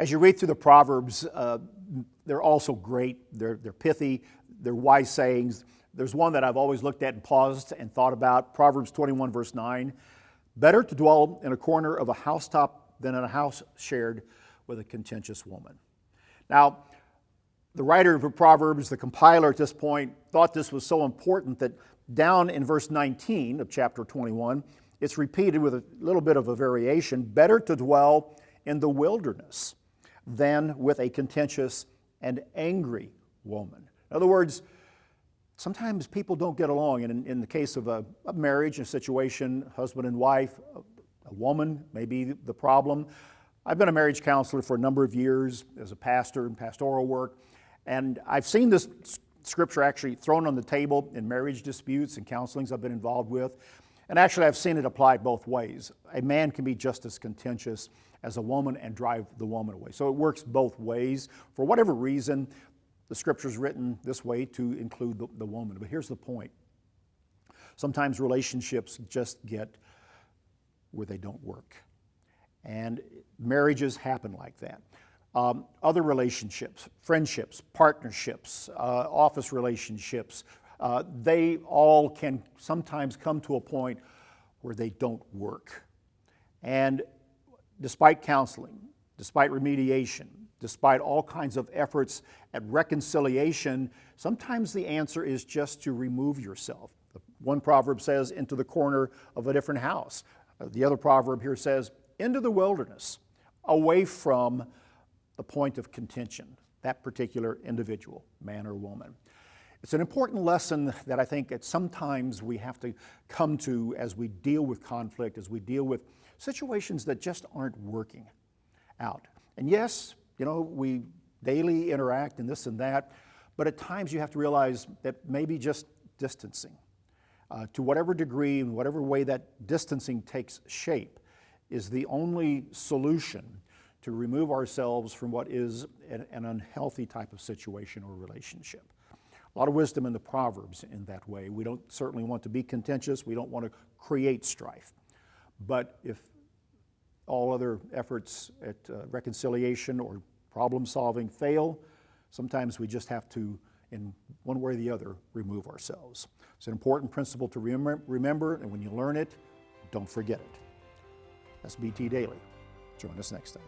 As you read through the Proverbs, they're also great. They're pithy. They're wise sayings. There's one that I've always looked at and paused and thought about. Proverbs 21, verse 9. Better to dwell in a corner of a housetop than in a house shared with a contentious woman. Now, the writer of the Proverbs, the compiler at this point, thought this was so important that down in verse 19 of chapter 21, it's repeated with a little bit of a variation. Better to dwell in the wilderness than with a contentious and angry woman. In other words, sometimes people don't get along. And in the case of a marriage, a situation, husband and wife, a woman may be the problem. I've been a marriage counselor for a number of years as a pastor in pastoral work, and I've seen this scripture actually thrown on the table in marriage disputes and counselings I've been involved with. And actually, I've seen it applied both ways. A man can be just as contentious as a woman and drive the woman away. So it works both ways. For whatever reason, the scripture's written this way to include the woman. But here's the point. Sometimes relationships just get where they don't work. And marriages happen like that. Other relationships, friendships, partnerships, office relationships, they all can sometimes come to a point where they don't work. And despite counseling, despite remediation, despite all kinds of efforts at reconciliation, sometimes the answer is just to remove yourself. One proverb says, into the corner of a different house. The other proverb here says, into the wilderness, away from the point of contention, that particular individual, man or woman. It's an important lesson that I think that sometimes we have to come to as we deal with conflict, as we deal with situations that just aren't working out. And yes, we daily interact and this and that, but at times you have to realize that maybe just distancing, to whatever degree and whatever way that distancing takes shape, is the only solution to remove ourselves from what is an unhealthy type of situation or relationship. A lot of wisdom in the Proverbs in that way. We don't certainly want to be contentious. We don't want to create strife. But if all other efforts at reconciliation or problem solving fail, sometimes we just have to, in one way or the other, remove ourselves. It's an important principle to remember, and when you learn it, don't forget it. That's BT Daily. Join us next time.